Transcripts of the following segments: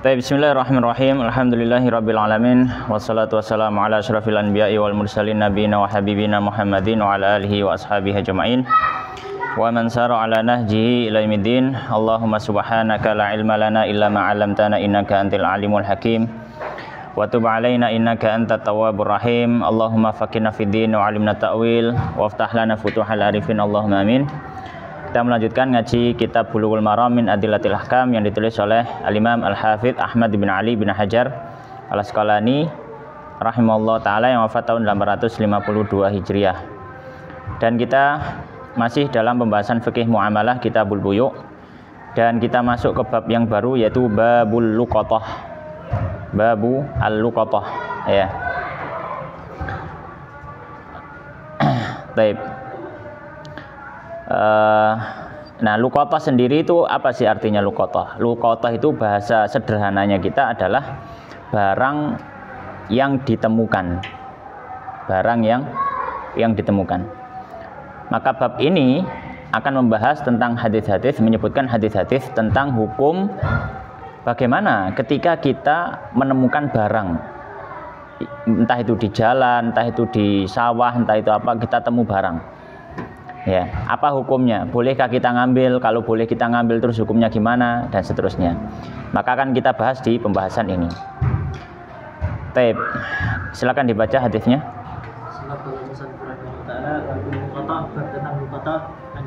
Bismillahirrahmanirrahim. Alhamdulillahirabbil alamin wassalatu wassalamu ala asyrafil anbiya'i wal mursalin nabiyina wa habibina Muhammadin wa ala alihi wa ashabihi ajma'in wa man sara ala nahjihi ila yaumiddin. Allahumma subhanaka la ilma lana illa ma 'allamtana innaka antal alimul hakim wa tub alaina innaka antat tawwabur rahim. Allahumma faqihna fid din wa 'allimna ta'wil waftah lana futuhal arifin. Allahumma amin. Kita melanjutkan ngaji kitab Bulughul Maram min Adillatil Ahkam yang ditulis oleh Al-Imam Al-Hafidz Ahmad bin Ali bin Hajar Al-Asqalani rahimahullah taala yang wafat tahun 852 Hijriah. Dan kita masih dalam pembahasan fikih muamalah kitabul buyu', dan kita masuk ke bab yang baru yaitu babul luqatah. Babu al-luqatah ya. Baik. Nah, luqatah sendiri itu apa sih artinya luqatah? Luqatah itu bahasa sederhananya kita adalah barang yang ditemukan. Barang yang ditemukan. Maka bab ini akan membahas tentang hadis-hadis, menyebutkan hadis-hadis tentang hukum bagaimana ketika kita menemukan barang, entah itu di jalan, entah itu di sawah, entah itu apa, kita temu barang. Ya, apa hukumnya? Bolehkah kita ngambil? Kalau boleh kita ngambil, terus hukumnya gimana? Dan seterusnya. Maka akan kita bahas di pembahasan ini. Taib. Silakan dibaca hadisnya.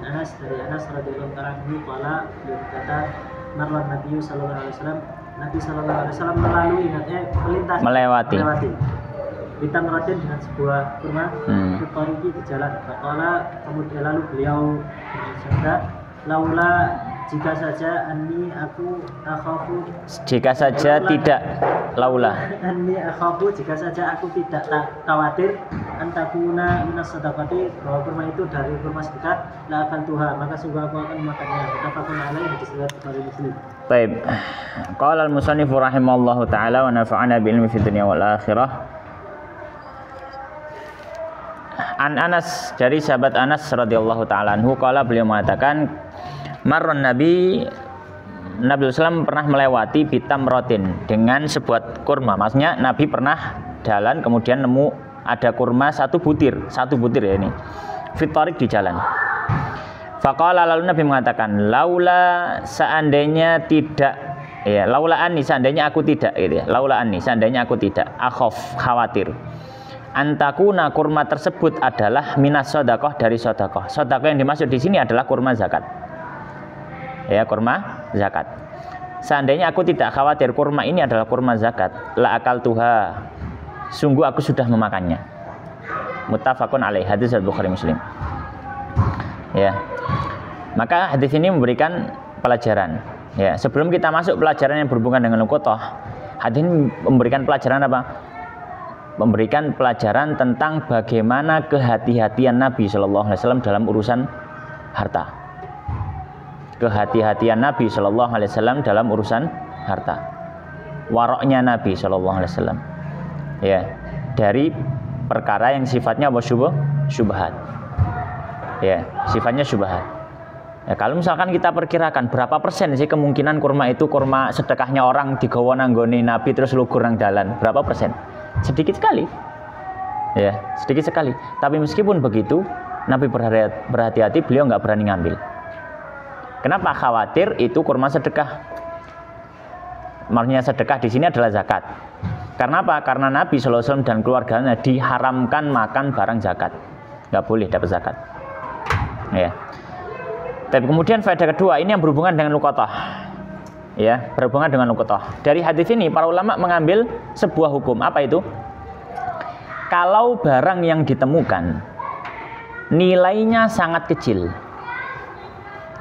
Anas dari Anas radhiyallahu ta'ala anhu qala berkata marwan Nabi sallallahu alaihi wasallam, Nabi sallallahu alaihi wasallam melewati Bitamratin dengan sebuah kurma di jalan. Faqala, kemudian lalu beliau bersabda, laula jika saja anni aku akhafu, jika saja tidak, laula anni akhafu, jika saja aku tidak khawatir antakuna minas sadaqati, bahwa kurma itu dari kurma sedekah, la akan tuha, maka sungguh aku akan memakannya. Muttafaqun alaihi, hadis riwayat Bukhari Muslim. Baik. Qala al-musannif rahimallahu taala wa nafa'ana bi ilmi fid dunya wal akhirah. An Anas, dari sahabat Anas radhiyallahu taala anhu, qala, beliau mengatakan marron Nabi SAW pernah melewati bitamrotin, dengan sebuah kurma. Maksudnya Nabi pernah jalan kemudian nemu ada kurma satu butir ya ini fitorik di jalan. Faqala, lalu Nabi mengatakan laula seandainya tidak, ya laula anni seandainya aku tidak gitu ya. Laula anni seandainya aku tidak, akhaf khawatir, antakuna kurma tersebut adalah minas sodakoh, dari sodakoh. Sodakoh yang dimaksud di sini adalah kurma zakat. Ya, kurma zakat. Seandainya aku tidak khawatir kurma ini adalah kurma zakat, la akal tuha, sungguh aku sudah memakannya. Muttafaqun alaih, hadis Bukhari Muslim. Ya. Maka hadis ini memberikan pelajaran. Ya, sebelum kita masuk pelajaran yang berhubungan dengan luqatah, hadis ini memberikan pelajaran apa? Memberikan pelajaran tentang bagaimana kehati-hatian Nabi Shallallahu Alaihi Wasallam dalam urusan harta. Kehati-hatian Nabi Shallallahu Alaihi Wasallam dalam urusan harta. Waroknya Nabi Shallallahu Alaihi Wasallam. Ya, dari perkara yang sifatnya apa? Syubhat. Ya, sifatnya syubhat. Ya, kalau misalkan kita perkirakan berapa persen sih kemungkinan kurma itu kurma sedekahnya orang digawa nanggone Nabi terus lugur nang dalan, berapa persen? Sedikit sekali, ya sedikit sekali. Tapi meskipun begitu, Nabi berhati-hati, beliau nggak berani ngambil. Kenapa? Khawatir itu kurma sedekah. Maksudnya sedekah di sini adalah zakat. Karena apa? Karena Nabi SAW dan keluarganya diharamkan makan barang zakat, nggak boleh dapat zakat. Ya. Tapi kemudian faedah kedua ini yang berhubungan dengan luqatah. Ya, berhubungan dengan luqatah. Dari hadis ini para ulama mengambil sebuah hukum. Apa itu? Kalau barang yang ditemukan nilainya sangat kecil.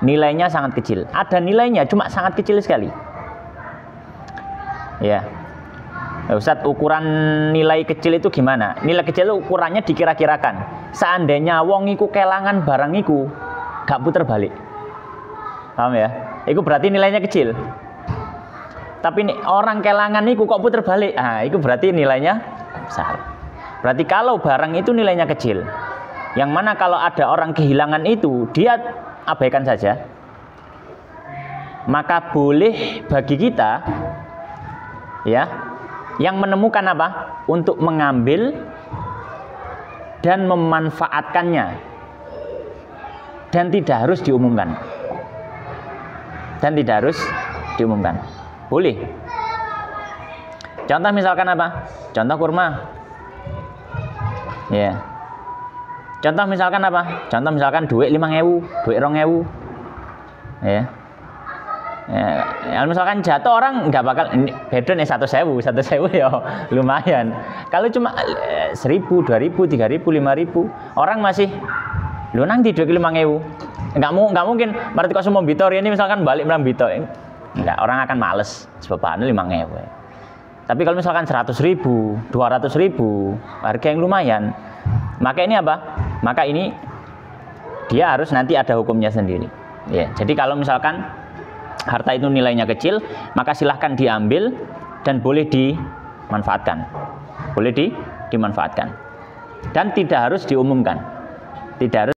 Nilainya sangat kecil. Ada nilainya cuma sangat kecil sekali. Ya. Ustaz, ukuran nilai kecil itu gimana? Nilai kecil itu ukurannya dikira-kirakan. Seandainya wong iku kelangan barang iku gak puter balik. Paham ya? Itu berarti nilainya kecil. Tapi orang kelangan itu kok puter balik, itu berarti nilainya besar. Berarti kalau barang itu nilainya kecil, Yang mana kalau ada orang kehilangan itu, dia abaikan saja. Maka boleh bagi kita, ya, yang menemukan apa? Untuk mengambil dan memanfaatkannya, dan tidak harus diumumkan. Dan tidak harus diumumkan. Boleh. Contoh misalkan apa? Contoh kurma. Ya. Contoh misalkan apa? Contoh misalkan duit 5.000, duit 2.000. Ya. Ya, misalkan jatuh orang nggak bakal beda nih 1.000 ya lumayan. Kalau cuma 1.000, 2.000, 3.000, 5.000, orang masih lu nang di duit 5.000. Nggak mungkin. Berarti kalau semua Bitor ini misalkan balik melang Bitor, nggak, orang akan males sebabnya 5.000. Tapi kalau misalkan 100.000, 200.000, harga yang lumayan, maka ini apa? Maka ini dia harus nanti ada hukumnya sendiri. Ya, jadi kalau misalkan harta itu nilainya kecil, maka silahkan diambil dan boleh dimanfaatkan. Boleh dimanfaatkan. Dan tidak harus diumumkan. Tidak harus.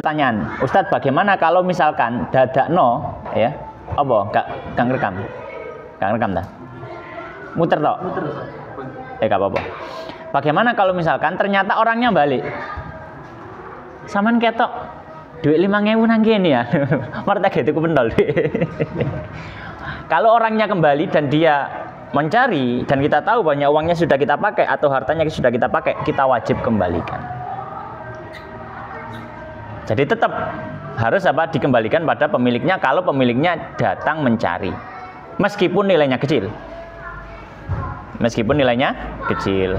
Pertanyaan, Ustadz, bagaimana kalau misalkan dadakno, ya, apa? Gak ngerekam dah. Muter toh? Muter. Gak apa-apa. Bagaimana kalau misalkan ternyata orangnya balik? Saman ketok duit 5.000 nang kene ya. Marta gitu pendol. Kalau orangnya kembali dan dia mencari dan kita tahu banyak uangnya sudah kita pakai atau hartanya sudah kita pakai, kita wajib kembalikan. Jadi tetap harus apa? Dikembalikan pada pemiliknya kalau pemiliknya datang mencari. Meskipun nilainya kecil.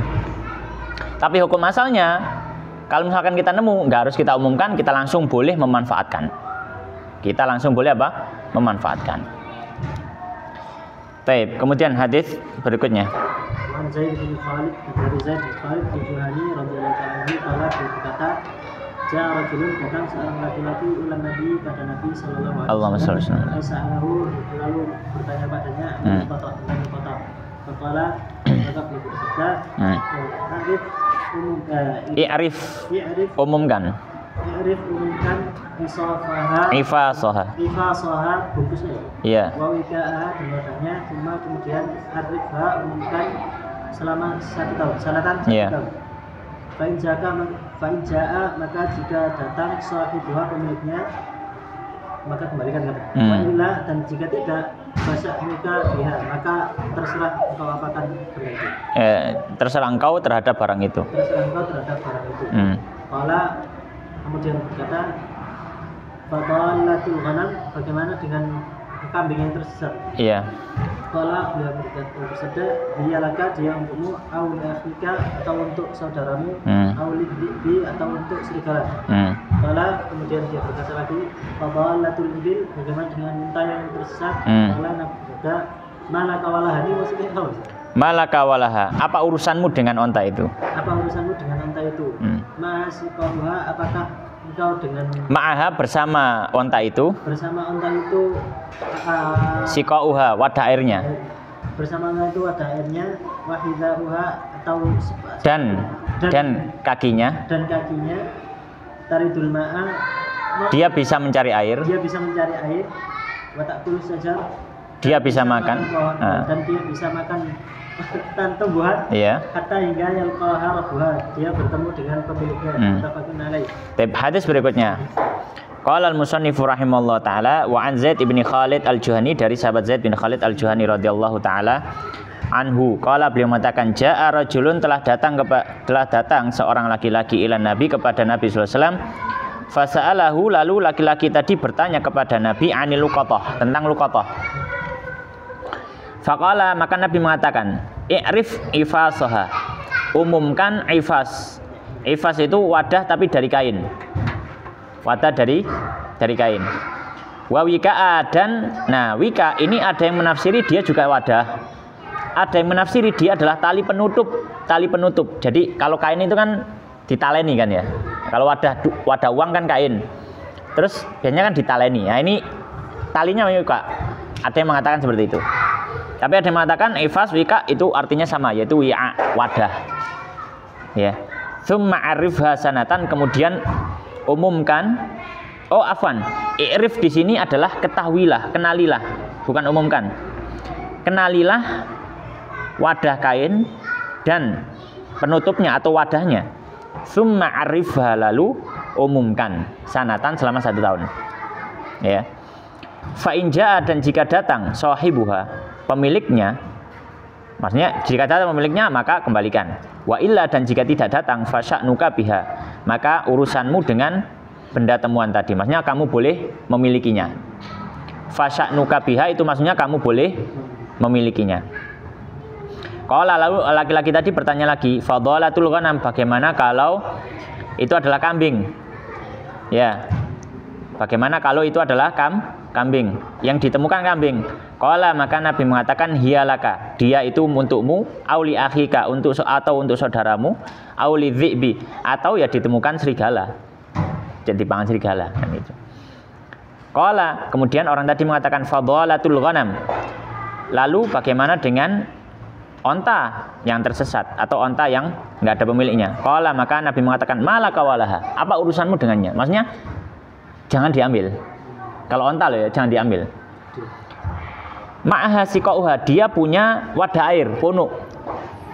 Tapi hukum asalnya, kalau misalkan kita nemu, nggak harus kita umumkan, kita langsung boleh memanfaatkan. Kita langsung boleh apa? Memanfaatkan. Baik, kemudian hadis berikutnya. An Zaid bin Khalid, dari Zaid bin Khalid Al-Juhani radhiyallahu anhu qala, berkata, "Ja'a rajulun, datang seorang laki-laki ila Nabi pada Nabi sallallahu alaihi wasallam. Sa'alahu, lalu bertanya padanya tentang kota. Faqala, maka beliau bersabda, I'rif umumkan ifasaha bungkusnya, iya, wa wika'aha dan wadahnya, kemudian arifha umumkan selama 1 tahun, salatan 1 tahun. Fa'in ja'a, maka jika datang sahibuha pemiliknya, maka kembalikan kata. Wa'illa, dan jika tidak, fasa'muka biha, maka terserah engkau apakan benda itu. Terserah engkau terhadap barang itu. Qala, kemudian berkata, fadalatul ghanam, bagaimana dengan kambing yang tersesat? Iya. Qala, beliau bersabda, biyalaka, dia untukmu, au akhika, atau untuk saudaramu, au libi, atau untuk serigala. Qala, kemudian dia berkata lagi, fadalatul ibil, bagaimana dengan unta yang tersesat? Qala, nabi, malaka walaha, ini maksudnya apa? Malaka walaha, apa urusanmu dengan unta itu? Ma'asikoha, apakah engkau dengan ma'aha, bersama unta itu? Sikauha, wadah airnya. Bersama unta itu wadah airnya, wahidauha, atau dan kakinya. Taridul ma'a, dia bisa mencari air. Watakul sajar, dia bisa makan. Dan dia bisa makan tumbuhan. Iya. Hatta hingga yalqaha rabbuha, dia bertemu dengan pemiliknya. Muttafaqun alaih. Hadis berikutnya. Qala al-musannifu rahimallahu taala wa an Zaid bin Khalid Al-Juhani, dari sahabat Zaid bin Khalid Al-Juhani radhiyallahu taala anhu, qala, beliau mengatakan, ja'a rajulun, telah datang seorang laki-laki ila Nabi, kepada Nabi sallallahu alaihi wasallam. Fasa'alahu, lalu laki-laki tadi bertanya kepada Nabi anil luqatah, tentang luqatah. Faqala, maka Nabi mengatakan, i'rif ifasaha, umumkan ifas. Ifas itu wadah tapi dari kain. Wadah dari kain. Wa wika'a, dan wika ini ada yang menafsiri dia juga wadah. Ada yang menafsiri dia adalah tali penutup. Jadi kalau kain itu kan ditaleni kan ya. Kalau wadah uang kan kain. Terus biasanya kan ditaleni. Nah, ini talinya wika. Ada yang mengatakan seperti itu. Tapi ada yang mengatakan ifas wika itu artinya sama, yaitu wi'a, wadah. Ya. Tsumma arifha sanatan, kemudian umumkan. Oh afwan, i'rif di sini adalah ketahuilah, kenalilah, bukan umumkan. Kenalilah wadah kain dan penutupnya atau wadahnya. Tsumma arifha, lalu umumkan sanatan selama 1 tahun. Ya. Fa in jaa, dan jika datang sahibuha, pemiliknya, maksudnya jika datang pemiliknya maka kembalikan. Wa illa, dan jika tidak datang fasya'nuka biha, maka urusanmu dengan benda temuan tadi, maksudnya kamu boleh memilikinya. Fasya'nuka biha itu maksudnya kamu boleh memilikinya. Qala, lalu laki-laki tadi bertanya lagi, fadhalatul ghanam, bagaimana kalau itu adalah kambing? Ya. Bagaimana kalau itu adalah kambing? Yang ditemukan kambing. Qala, maka Nabi mengatakan hiyalaka, dia itu untukmu, auli akhika, atau untuk saudaramu, auli dhi'bi, atau ya ditemukan serigala. Jadi pangan serigala kan itu. Qala, kemudian orang tadi mengatakan fadhalatul ghanam. Lalu bagaimana dengan onta yang tersesat atau onta yang enggak ada pemiliknya? Qala, maka Nabi mengatakan malaka walaha, apa urusanmu dengannya? Maksudnya jangan diambil. Kalau onta loh ya, jangan diambil. Ma'aha siqauha, dia punya wadah air, punuk.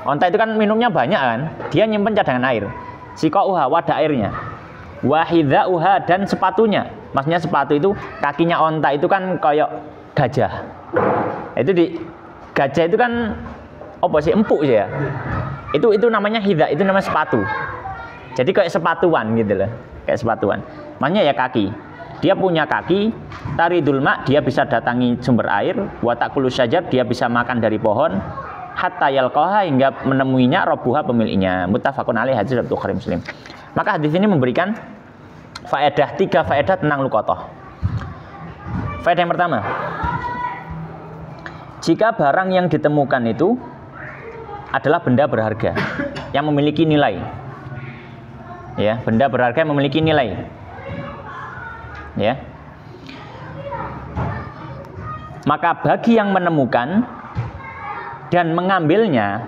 Onta itu kan minumnya banyak kan, dia nyimpen cadangan air. Siqauha, wadah airnya. Wahidhauha, dan sepatunya. Maksudnya sepatu itu, kakinya onta itu kan kayak gajah. Itu di gajah itu kan apa sih, empuk sih ya. Itu namanya hidha, itu namanya sepatu. Jadi kayak sepatuan gitu loh, kayak sepatuan. Maksudnya ya kaki. Dia punya kaki, taridul ma', dia bisa datangi sumber air, wa ta'kulu syajar, dia bisa makan dari pohon, hatta yalqaha, hingga menemuinya rabbuha, pemiliknya. Muttafaqun alaih, hadis riwayat Bukhari Muslim. Maka hadis ini memberikan faedah, 3 faedah tentang luqatah. Faedah yang pertama, jika barang yang ditemukan itu adalah benda berharga yang memiliki nilai, ya, benda berharga yang memiliki nilai, ya, maka bagi yang menemukan dan mengambilnya,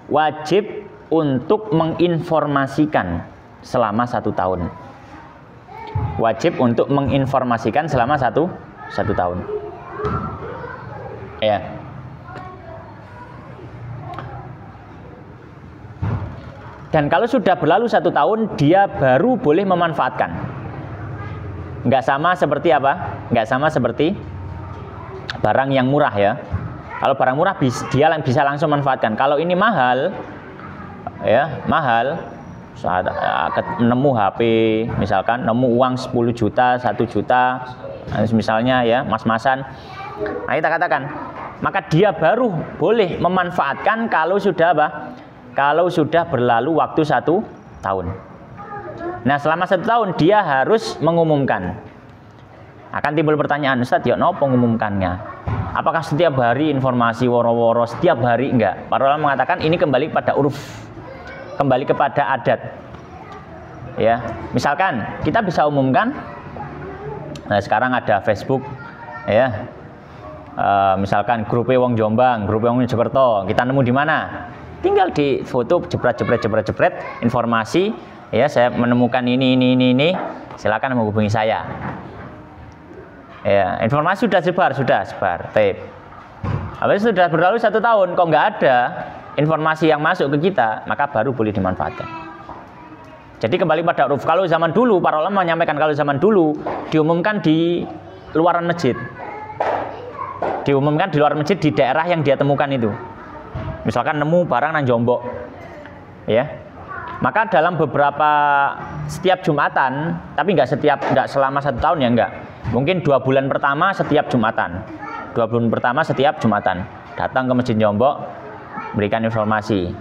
wajib untuk menginformasikan selama 1 tahun. Wajib untuk menginformasikan selama satu tahun. Ya. Dan kalau sudah berlalu 1 tahun, dia baru boleh memanfaatkan. Nggak sama seperti apa? Nggak sama seperti barang yang murah ya. Kalau barang murah dia bisa langsung manfaatkan. Kalau ini mahal, ya mahal, nemu HP, misalkan nemu uang 10 juta, 1 juta, misalnya ya, mas-masan. Nah, kita katakan, maka dia baru boleh memanfaatkan kalau sudah apa? Kalau sudah berlalu waktu 1 tahun. Nah, selama 1 tahun dia harus mengumumkan. Akan timbul pertanyaan, Ustaz, ya nopo mengumumkannya? Apakah setiap hari informasi woro-woro, setiap hari? Enggak. Para ulama mengatakan ini kembali pada uruf, kembali kepada adat. Ya, misalkan kita bisa umumkan, nah sekarang ada Facebook, ya, misalkan grup wong Jombang, grup wong Mojokerto, kita nemu di mana? Tinggal di foto, jebret, informasi, ya, saya menemukan ini, silakan menghubungi saya. Ya, informasi sudah sebar, tape. Habis sudah berlalu 1 tahun, kok nggak ada informasi yang masuk ke kita, maka baru boleh dimanfaatkan. Jadi kembali pada uruf. Kalau zaman dulu, para ulama menyampaikan kalau zaman dulu diumumkan di luaran masjid, diumumkan di luar masjid di daerah yang dia temukan itu. Misalkan nemu barang nang Jombok, ya, maka dalam setiap Jumatan, tapi nggak selama 1 tahun ya, enggak. Mungkin 2 bulan pertama setiap Jumatan, 2 bulan pertama setiap Jumatan datang ke masjid Jombok, berikan informasi.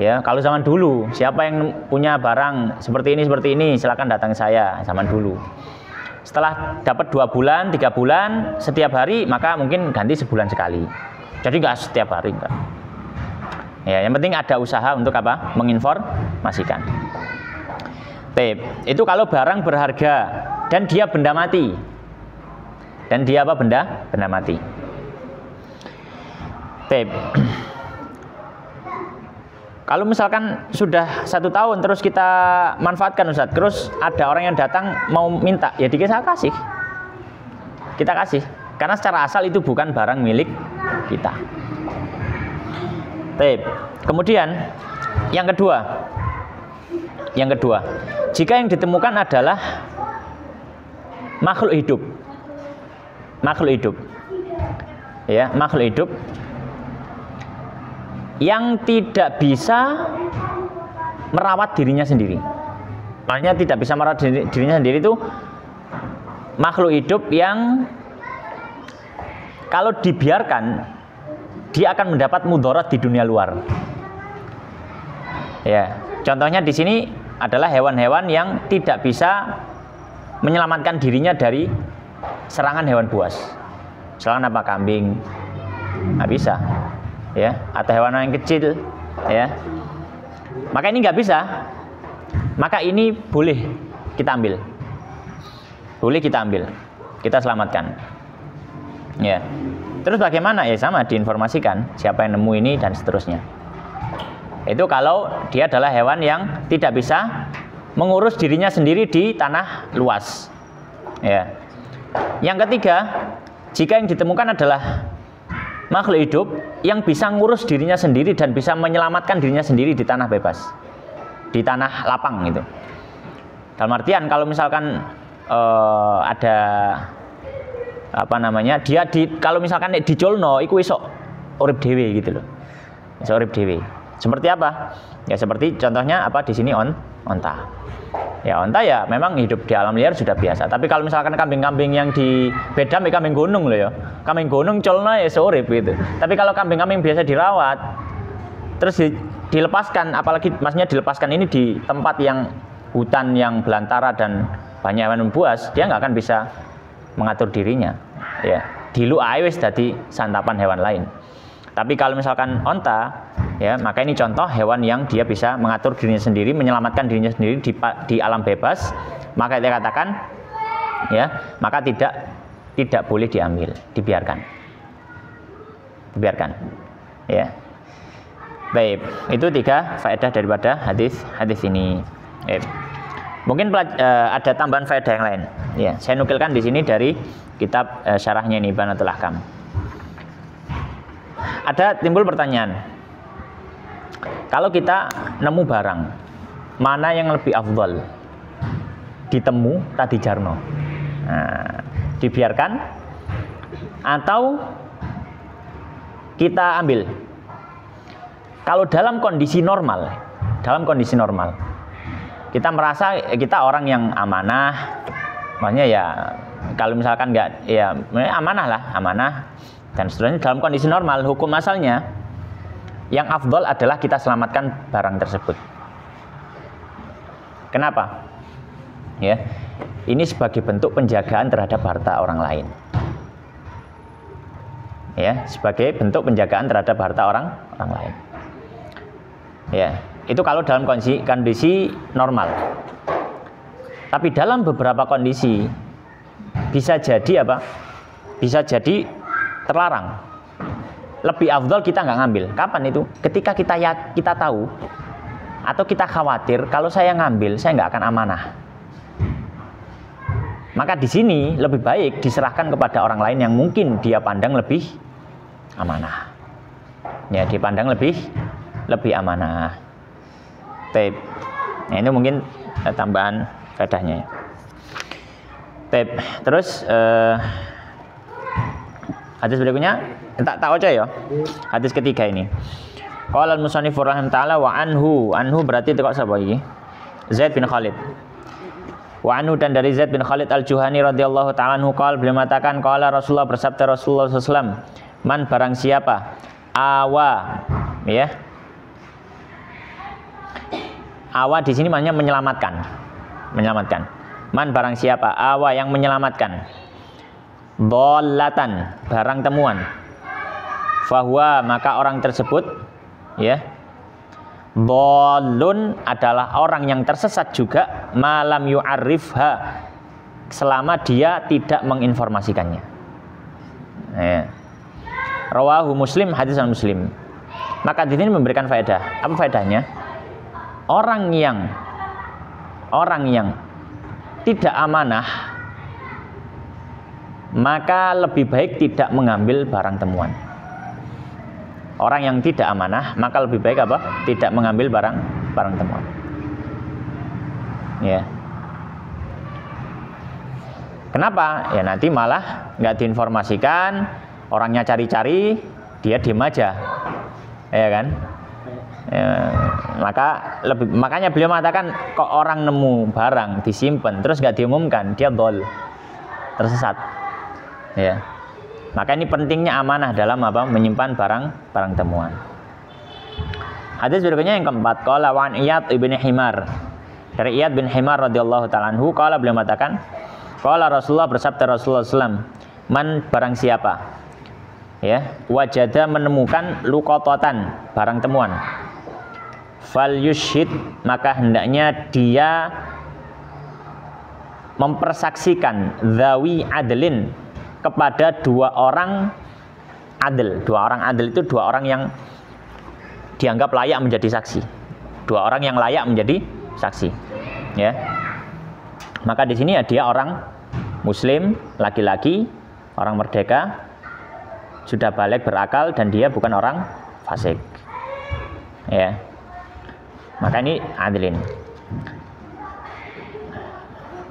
Ya, kalau zaman dulu, siapa yang punya barang seperti ini, silakan datang ke saya. Zaman dulu. Setelah dapat 2 bulan, 3 bulan, setiap hari, maka mungkin ganti sebulan sekali. Jadi nggak setiap hari, enggak. Ya, yang penting ada usaha untuk apa? Menginformasikan. Itu kalau barang berharga dan dia benda mati. Dan dia apa? Benda mati. Baik. Kalau misalkan sudah 1 tahun terus kita manfaatkan Ustaz, terus ada orang yang datang mau minta, ya kita kasih. Kita kasih. Karena secara asal itu bukan barang milik kita. Baik. Kemudian yang kedua, jika yang ditemukan adalah makhluk hidup, ya, makhluk hidup yang tidak bisa merawat dirinya sendiri. Maksudnya tidak bisa merawat dirinya sendiri itu makhluk hidup yang kalau dibiarkan dia akan mendapat mudarat di dunia luar. Ya, contohnya di sini adalah hewan-hewan yang tidak bisa menyelamatkan dirinya dari serangan hewan buas. Misalkan apa? Kambing, nggak bisa. Ya, atau hewan yang kecil, ya, maka ini nggak bisa, maka ini boleh kita ambil, kita selamatkan, ya. Terus bagaimana? Ya sama, diinformasikan siapa yang nemu ini dan seterusnya. Itu kalau dia adalah hewan yang tidak bisa mengurus dirinya sendiri di tanah luas, ya. Yang ketiga, jika yang ditemukan adalah makhluk hidup yang bisa ngurus dirinya sendiri dan bisa menyelamatkan dirinya sendiri di tanah bebas, di tanah lapang gitu. Dalam artian kalau misalkan ada apa namanya, dia kalau misalkan dicolno iku iso urip dhewe gitu loh. Iso urip dhewe. Seperti apa? Ya seperti contohnya apa di sini onta. Ya onta ya memang hidup di alam liar sudah biasa. Tapi kalau misalkan kambing-kambing yang di beda sama kambing gunung loh ya. Kambing gunung colna ya seurip gitu. Tapi kalau kambing-kambing biasa dirawat terus dilepaskan, apalagi maksudnya dilepaskan ini di tempat yang hutan yang belantara dan banyak hewan buas, dia nggak akan bisa mengatur dirinya. Ya, dilu ae wis dadi santapan hewan lain. Tapi kalau misalkan onta, ya maka ini contoh hewan yang dia bisa mengatur dirinya sendiri, menyelamatkan dirinya sendiri di alam bebas, maka dia katakan, ya maka tidak boleh diambil, dibiarkan, ya. Baik, itu 3 faedah daripada hadis ini. Mungkin ada tambahan faedah yang lain. Ya, saya nukilkan di sini dari kitab syarahnya ini Ibanatul Ahkam. Ada timbul pertanyaan, kalau kita nemu barang, mana yang lebih afdal? Ditemu tadi jarno, nah, dibiarkan atau kita ambil? Kalau dalam kondisi normal, kita merasa kita orang yang amanah, makanya ya kalau misalkan nggak, ya amanah dan seterusnya. Dalam kondisi normal, hukum asalnya yang afdol adalah kita selamatkan barang tersebut. Kenapa? Ya, ini sebagai bentuk penjagaan terhadap harta orang lain. Ya, sebagai bentuk penjagaan terhadap harta orang lain. Ya, itu kalau dalam kondisi normal. Tapi dalam beberapa kondisi bisa jadi apa? Bisa jadi terlarang. Lebih afdal kita nggak ngambil. Kapan itu? Ketika kita tahu atau kita khawatir kalau saya ngambil saya nggak akan amanah. Maka di sini lebih baik diserahkan kepada orang lain yang mungkin dia pandang lebih amanah. Ya, dipandang lebih amanah. Baik. Nah, ini mungkin tambahan faedahnya. Baik. Terus hadis berikutnya tak aja ya. Hadis ketiga ini. Qala al-musannif rahimahullah taala wa anhu berarti itu kok sapa iki? Zaid bin Khalid. Wa anhu dan dari Zaid bin Khalid al-Juhani radhiyallahu taala anhu qala beliau mengatakan qala Rasulullah bersabda Rasulullah sallallahu alaihi wasallam, man barang siapa awa, ya. Awa di sini maknanya menyelamatkan. Man barang siapa awa yang menyelamatkan dhalatan barang temuan, fahuwa maka orang tersebut, ya, dhalun adalah orang yang tersesat juga, malam yu'arifha selama dia tidak menginformasikannya. Ya. Rawahu Muslim, hadis Muslim. Maka di sini memberikan faedah. Apa faedahnya? Orang yang tidak amanah, maka lebih baik tidak mengambil barang temuan. Orang yang tidak amanah, maka lebih baik apa? Tidak mengambil barang temuan. Ya. Kenapa? Ya nanti malah nggak diinformasikan, orangnya cari-cari, dia diem aja, ya kan? Ya, makanya beliau mengatakan, kok orang nemu barang disimpan terus nggak diumumkan, dia dol, tersesat. Ya. Maka ini pentingnya amanah dalam apa? Menyimpan barang temuan. Hadis berikutnya yang keempat, qala wa an Iyad ibn Himar. Dari Iyad bin Himar radhiyallahu ta'ala anhu, qala beliau mengatakan, qala Rasulullah, bersabda Rasulullah SAW, man barang siapa ya wajada menemukan luqatatan, barang temuan, fal yushhid, maka hendaknya dia mempersaksikan zawi adlin, kepada dua orang adil. Dua orang adil itu dua orang yang dianggap layak menjadi saksi. Dua orang yang layak menjadi saksi. Ya. Maka di sini ya dia orang Muslim, laki-laki, orang merdeka, sudah balik berakal dan dia bukan orang fasik. Ya. Maka ini adilin.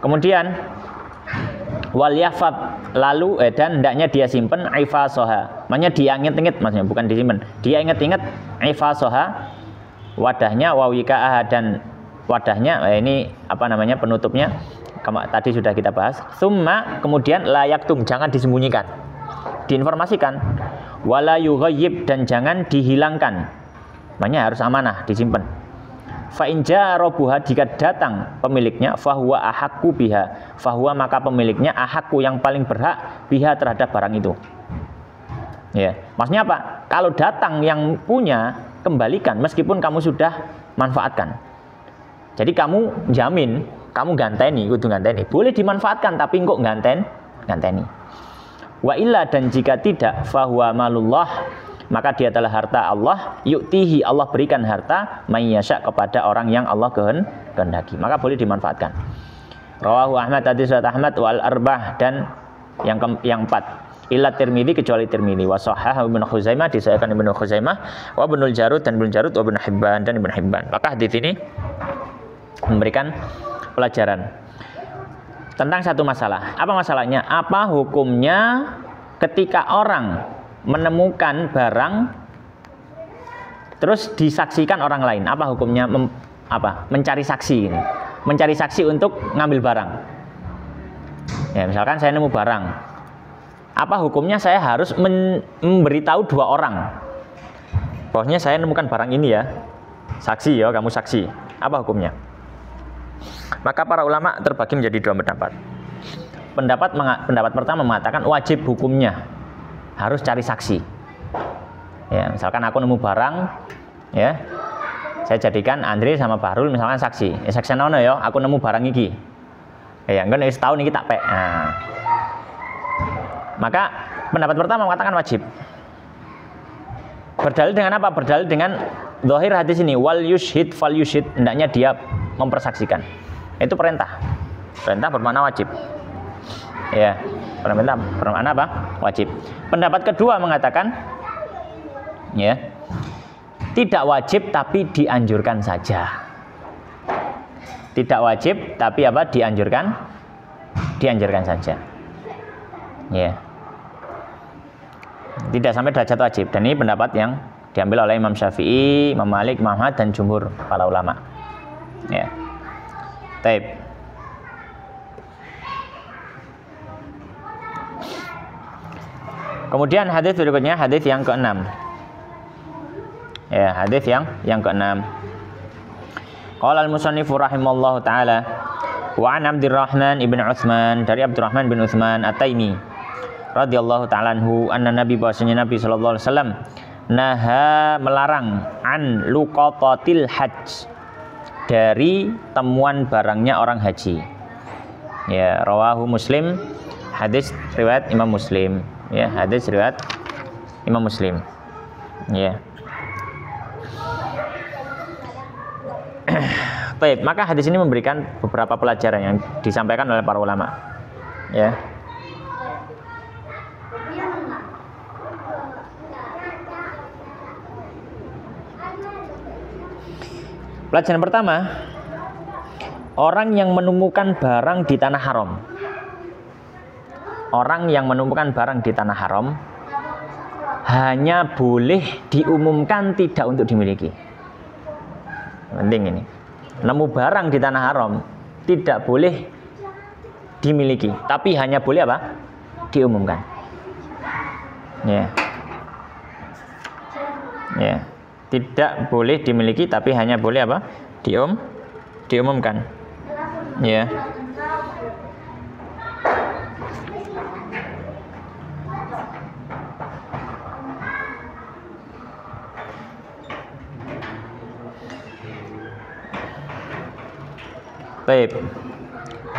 Kemudian wal yahfad, lalu dan hendaknya dia simpen ifasoha, makanya dia inget-inget, maksudnya bukan disimpan, dia inget-inget ifasoha, wadahnya, wawika'ah, dan wadahnya, ini apa namanya penutupnya, tadi sudah kita bahas. Summa, kemudian layaktum, jangan disembunyikan, diinformasikan, wala yughayyib, dan jangan dihilangkan, makanya harus amanah, disimpan. Fa in jaa rabbuha, jika datang pemiliknya, fahuwa ahakku biha, fahuwa maka pemiliknya ahakku yang paling berhak biha terhadap barang itu. Ya, maksudnya apa? Kalau datang yang punya, kembalikan meskipun kamu sudah manfaatkan. Jadi kamu jamin, kamu ganteni, kudu ganteni. Boleh dimanfaatkan tapi kok ganteni. Wa illa, dan jika tidak, fahuwa malullah, maka dia adalah harta Allah, yu'tihi, Allah berikan harta mayyasya, kepada orang yang Allah kehendaki, maka boleh dimanfaatkan. Rawahu Ahmad, hadis riwayat Ahmad, wal arbah, dan yang empat, illa Tirmidzi, kecuali Tirmidzi, wa shahahahu Ibnu Khuzaimah, disahihkan Ibnu Khuzaimah, wa Ibnul Jarud, dan Ibnu Jarud, wa Ibnu Hibban, dan Ibnu Hibban. Maka hadis ini memberikan pelajaran tentang satu masalah. Apa masalahnya? Apa hukumnya ketika orang menemukan barang terus disaksikan orang lain? Apa hukumnya mencari saksi ini? Mencari saksi untuk ngambil barang. Ya, misalkan saya nemu barang. Apa hukumnya saya harus memberitahu dua orang? Bahwasanya saya nemukan barang ini ya. Saksi ya, kamu saksi. Apa hukumnya? Maka para ulama terbagi menjadi dua pendapat. Pendapat pertama mengatakan wajib hukumnya, harus cari saksi. Ya, misalkan aku nemu barang, ya, saya jadikan Andre sama Bahrul misalkan saksi. Ya, saksi nono ya, aku nemu barang iki. Ya, enggak wis tahun iki tak pek. Nah. Maka pendapat pertama mengatakan wajib. Berdalil dengan apa? Berdalil dengan zahir hadis ini, wal yushhid fal yushhid, hendaknya dia mempersaksikan. Itu perintah. Perintah bermakna wajib. Ya, perintah bermakna apa? Wajib. Pendapat kedua mengatakan, ya, tidak wajib tapi dianjurkan saja. Tidak wajib tapi apa? Dianjurkan saja. Ya. Tidak sampai derajat wajib. Dan ini pendapat yang diambil oleh Imam Syafi'i, Imam Malik, Imam Ahmad, dan jumhur para ulama. Ya. Taib. Kemudian hadis berikutnya, hadis yang ke-6. Ya, hadis yang ke-6. Qala al-musannifu rahimallahu taala wa an Abdurrahman ibn Utsman, dari Abdurrahman bin Utsman At-Taimi radhiyallahu taala anhu, anna Nabi, bahwasanya Nabi sallallahu alaihi wasallam naha, melarang, an luqatatil hajj, dari temuan barangnya orang haji. Ya, rawahu Muslim, hadis riwayat Imam Muslim. Ya, hadis riwayat Imam Muslim. Ya. Baik, maka hadis ini memberikan beberapa pelajaran yang disampaikan oleh para ulama. Ya. Pelajaran pertama, orang yang menemukan barang di tanah haram. Orang yang menemukan barang di tanah haram hanya boleh diumumkan, tidak untuk dimiliki. Penting ini. Nemu barang di tanah haram tidak boleh dimiliki, tapi hanya boleh apa? Diumumkan. Ya. Ya. Tidak boleh dimiliki, tapi hanya boleh apa? Diumumkan. Ya. Baik.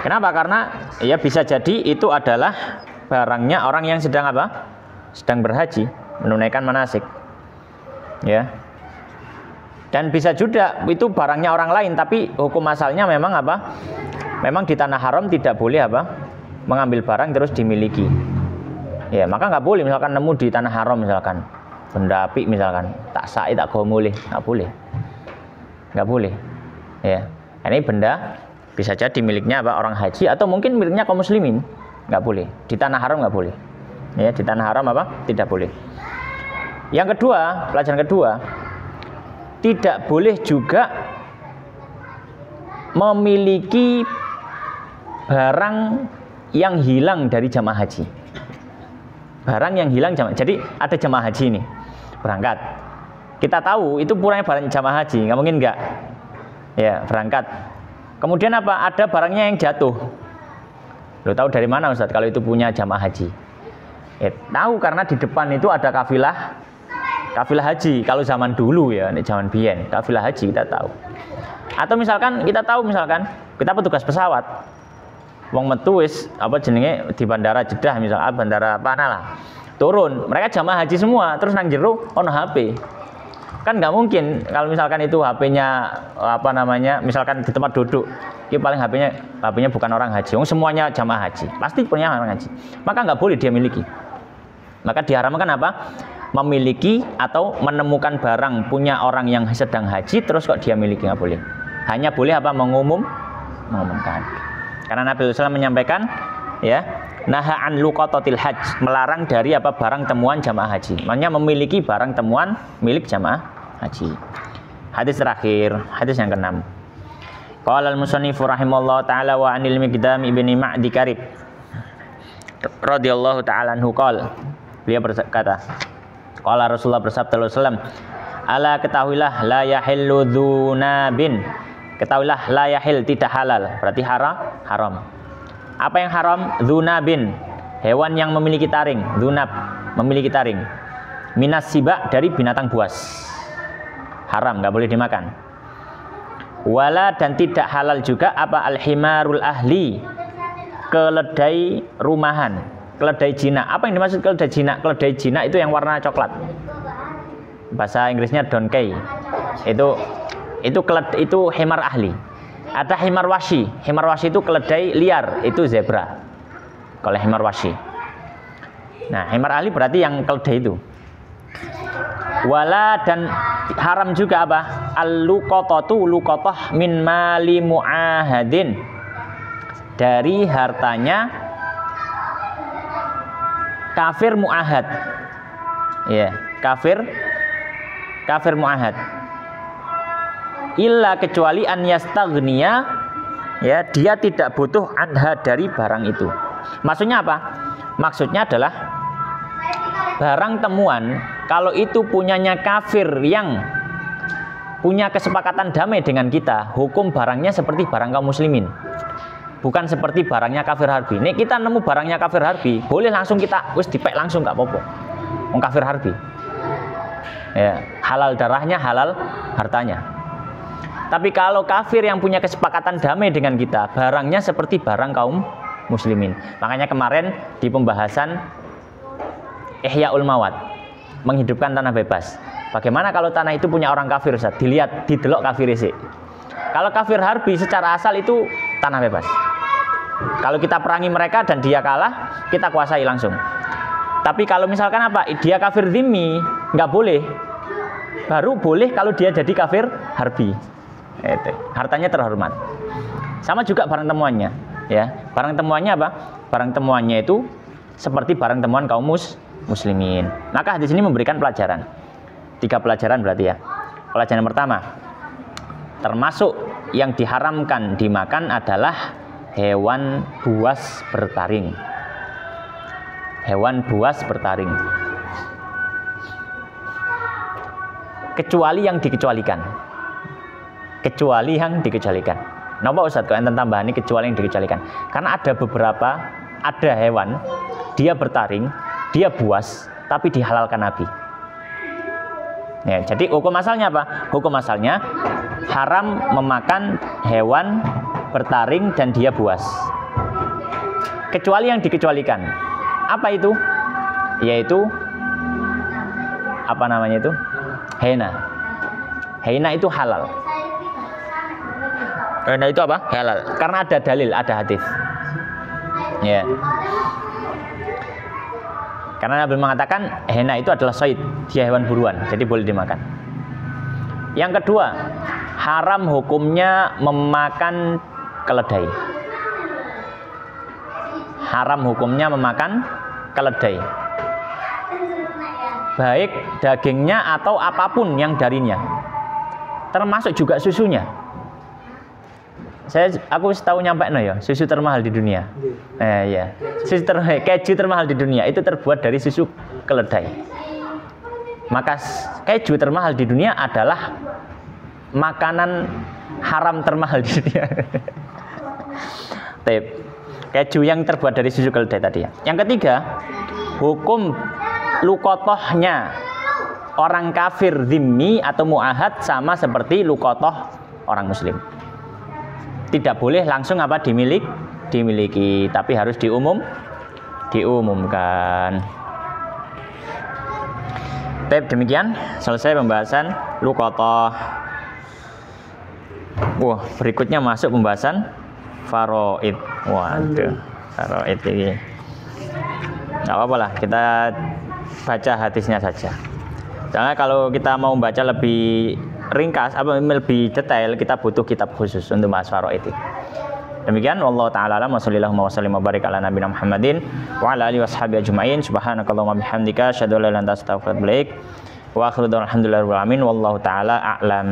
Kenapa? Karena ya bisa jadi itu adalah barangnya orang yang sedang apa? Sedang berhaji, menunaikan manasik. Ya. Dan bisa juga itu barangnya orang lain, tapi hukum asalnya memang apa? Memang di tanah haram tidak boleh apa? Mengambil barang terus dimiliki. Ya, maka nggak boleh misalkan nemu di tanah haram misalkan benda api misalkan, tak sah, tak boleh, nggak boleh. Nggak boleh. Ya. Ini benda bisa jadi miliknya apa? Orang haji atau mungkin miliknya kaum muslimin. Nggak boleh. Di tanah haram nggak boleh. Ya, di tanah haram apa? Tidak boleh. Yang kedua, pelajaran kedua, tidak boleh juga memiliki barang yang hilang dari jamaah haji. Barang yang hilang jamaah. Jadi ada jamaah haji nih berangkat. Kita tahu itu puranya barang jamaah haji, nggak mungkin nggak. Ya, berangkat. Kemudian apa? Ada barangnya yang jatuh. Lo tahu dari mana Ustaz kalau itu punya jamaah haji? Tahu karena di depan itu ada kafilah haji. Kalau zaman dulu ya, zaman biyen, kafilah haji kita tahu. Atau misalkan kita tahu misalkan kita petugas pesawat. Wong metu wis apa jenenge di bandara Jeddah misalkan bandara mana lah. Turun, mereka jamaah haji semua, terus nang jero ono HP. Kan nggak mungkin kalau misalkan itu HP-nya apa namanya, misalkan di tempat duduk, ini paling HP-nya bukan orang haji. Semuanya jamaah haji, pasti punya orang haji. Maka nggak boleh dia miliki. Maka diharamkan apa? Memiliki atau menemukan barang punya orang yang sedang haji terus kok dia miliki, nggak boleh. Hanya boleh apa? Mengumumkan. Karena Nabi SAW menyampaikan, ya, naha an luqatatil hajj, melarang dari apa? Barang temuan jamaah haji. Makanya memiliki barang temuan milik jamaah haji. Hadis terakhir, hadis yang ke-6. Qala al-musannif rahimallahu taala wa anil Miqdam ibni Ma'di Karib radhiyallahu taala anhu qala, beliau berkata, qala Rasulullah bersabda sallallahu alaihi wasallam, ala ketahuilah la yahillu dzunabin, ketahuilah la yahil tidak halal, berarti haram. Apa yang haram? Dzunabin, hewan yang memiliki taring. Dzunab, memiliki taring. Minas siba, dari binatang buas. Haram, nggak boleh dimakan. Wala, dan tidak halal juga apa? Al-himarul ahli, keledai rumahan, keledai jinak. Apa yang dimaksud keledai jinak? Keledai jinak itu yang warna coklat. Bahasa Inggrisnya donkey. Itu himar ahli. Ada himar washi. Himar washi itu keledai liar, itu zebra. Kalau himar washi. Nah, himar ahli berarti yang keledai itu. Wala, dan haram juga apa? Al-luqatatu, luqatah min mali mu'ahadin, dari hartanya kafir mu'ahad. Ya, kafir mu'ahad. Illa, kecuali an yastaghniya, ya, dia tidak butuh anha, dari barang itu. Maksudnya apa? Maksudnya adalah barang temuan kalau itu punyanya kafir yang punya kesepakatan damai dengan kita, hukum barangnya seperti barang kaum muslimin, bukan seperti barangnya kafir harbi. Nih kita nemu barangnya kafir harbi, boleh langsung kita wis dipek langsung, nggak apa-apa. Wong kafir harbi, ya, halal darahnya, halal hartanya. Tapi kalau kafir yang punya kesepakatan damai dengan kita, barangnya seperti barang kaum muslimin. Makanya kemarin di pembahasan Ihyaul Mawat, menghidupkan tanah bebas. Bagaimana kalau tanah itu punya orang kafir, Ustaz? Dilihat, didelok kafir sih. Kalau kafir harbi secara asal itu tanah bebas. Kalau kita perangi mereka dan dia kalah, kita kuasai langsung. Tapi kalau misalkan apa? Dia kafir dhimmi, nggak boleh. Baru boleh kalau dia jadi kafir harbi. Itu. Hartanya terhormat. Sama juga barang temuannya, ya. Barang temuannya apa? Barang temuannya itu seperti barang temuan kaum muslimin. Maka hadis ini memberikan pelajaran. 3 pelajaran berarti ya. Pelajaran pertama, termasuk yang diharamkan dimakan adalah hewan buas bertaring. Hewan buas bertaring. Kecuali yang dikecualikan. Kecuali yang dikecualikan. Napa Ustaz kok enten tambahan ini kecuali yang dikecualikan? Karena ada hewan dia bertaring, dia buas, tapi dihalalkan Nabi. Ya, jadi hukum asalnya apa? Hukum asalnya haram memakan hewan bertaring dan dia buas. Kecuali yang dikecualikan. Apa itu? Yaitu apa namanya itu? Hena. Hena itu halal. Hena itu apa? Halal. Karena ada dalil, ada hadis. Ya. Karena Nabi mengatakan hena itu adalah sayd, dia hewan buruan, jadi boleh dimakan. Yang kedua, haram hukumnya memakan keledai. Haram hukumnya memakan keledai. Baik dagingnya atau apapun yang darinya. Termasuk juga susunya. Aku tahu nyampe no ya, susu termahal di dunia. Ya. Keju termahal di dunia itu terbuat dari susu keledai. Maka keju termahal di dunia adalah makanan haram termahal di dunia. Keju yang terbuat dari susu keledai tadi ya. Yang ketiga, hukum lukotohnya orang kafir dhimmi atau mu'ahad sama seperti lukotoh orang muslim. Tidak boleh langsung apa dimiliki, tapi harus diumumkan. Baik, demikian selesai pembahasan luqathah. Wah, berikutnya masuk pembahasan faraid. Waduh, faraid ini. Enggak apa-apa lah, kita baca hadisnya saja. Soalnya kalau kita mau baca lebih ringkas, lebih detail, kita butuh kitab khusus untuk bahas faraid. Demikian, wallahu taala alam, wa sallallahu wa sallim wa barik ala nabiyina Muhammadin wa ala alihi washabihi ajmain. Subhanakallahumma bihamdika asyhadu an la ilaha illa anta astaghfiruka wa atubu ilaik. Wa akhiru da'wana alhamdulillahi rabbil alamin. Wallahu taala a'lam.